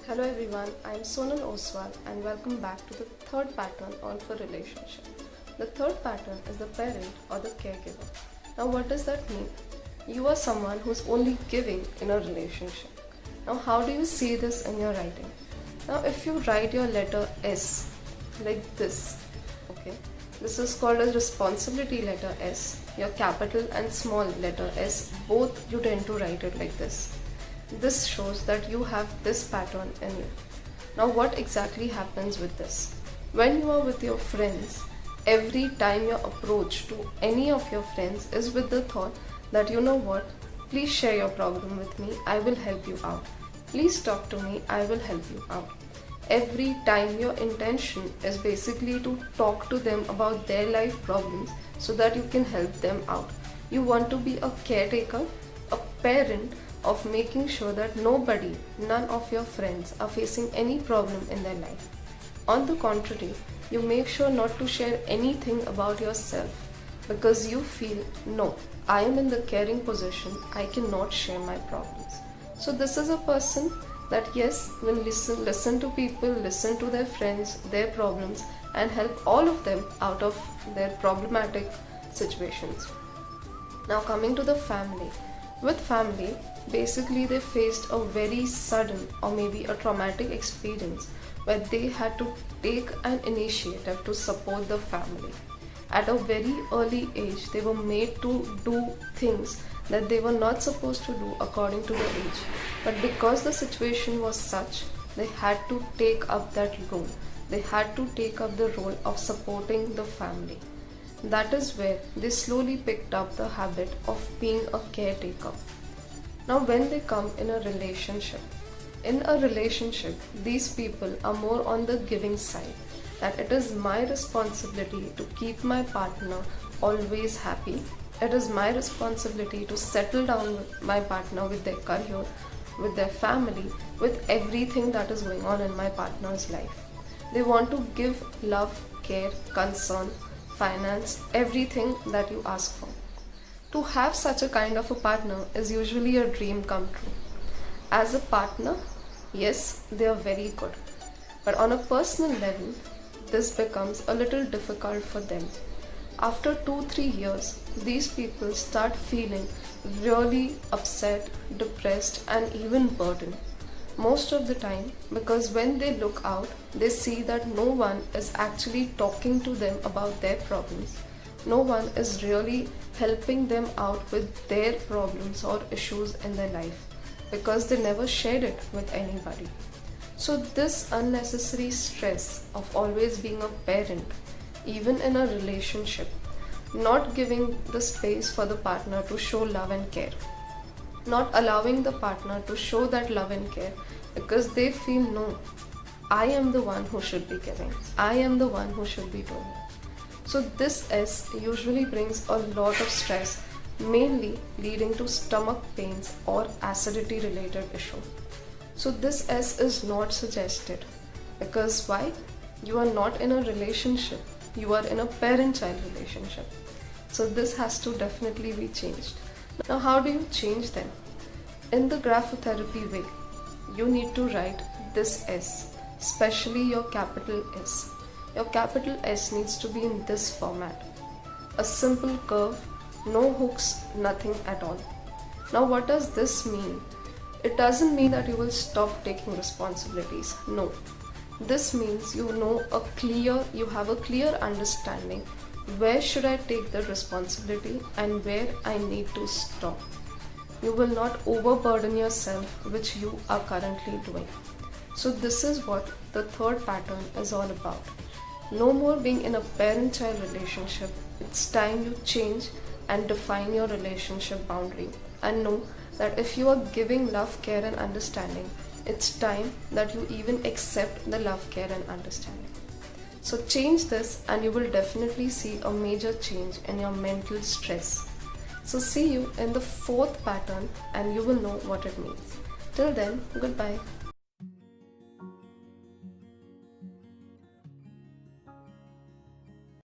Hello everyone, I am Sonal Oswal and welcome back to the third pattern on for relationship. The third pattern is the parent or the caregiver. Now what does that mean? You are someone who's only giving in a relationship. Now how do you see this in your writing? Now if you write your letter S like this, okay, this is called as responsibility letter S. Your capital and small letter S, both you tend to write it like this. This shows that you have this pattern in you. Now what exactly happens with this? When you are with your friends, every time your approach to any of your friends is with the thought that you know what, please share your problem with me, I will help you out. Please talk to me, I will help you out. Every time your intention is basically to talk to them about their life problems so that you can help them out. You want to be a caretaker, a parent, of making sure that none of your friends are facing any problem in their life. On the contrary, you make sure not to share anything about yourself because you feel, no, I am in the caring position, I cannot share my problems. So this is a person that yes, will listen to people, listen to their friends, their problems and help all of them out of their problematic situations. Now coming to the family. With family, basically they faced a very sudden or maybe a traumatic experience where they had to take an initiative to support the family. At a very early age, they were made to do things that they were not supposed to do according to their age. But because the situation was such, they had to take up that role. They had to take up the role of supporting the family. That is where they slowly picked up the habit of being a caretaker. Now when they come in a relationship, these people are more on the giving side, that it is my responsibility to keep my partner always happy. It is my responsibility to settle down with my partner with their career, with their family, with everything that is going on in my partner's life. They want to give love, care, concern, finance, everything that you ask for. To have such a kind of a partner is usually a dream come true. As a partner, yes, they are very good. But on a personal level, this becomes a little difficult for them. After 2-3 years, these people start feeling really upset, depressed and even burdened. Most of the time, because when they look out, they see that no one is actually talking to them about their problems. No one is really helping them out with their problems or issues in their life because they never shared it with anybody. So this unnecessary stress of always being a parent, even in a relationship, not giving the space for the partner to show love and care, not allowing the partner to show that love and care because they feel no, I am the one who should be giving, I am the one who should be doing it. So this S usually brings a lot of stress, mainly leading to stomach pains or acidity related issue. So this S is not suggested because why? You are not in a relationship, you are in a parent-child relationship. So this has to definitely be changed. Now how do you change them? In the graphotherapy way, you need to write this S, especially your capital S. Your capital S needs to be in this format. A simple curve, no hooks, nothing at all. Now what does this mean? It doesn't mean that you will stop taking responsibilities. No. This means you have a clear understanding where should I take the responsibility and where I need to stop. You will not overburden yourself, which you are currently doing. So this is what the third pattern is all about. No more being in a parent-child relationship. It's time you change and define your relationship boundary and know that if you are giving love, care and understanding, it's time that you even accept the love, care and understanding. So change this and you will definitely see a major change in your mental stress. So see you in the fourth pattern and you will know what it means. Till then, goodbye.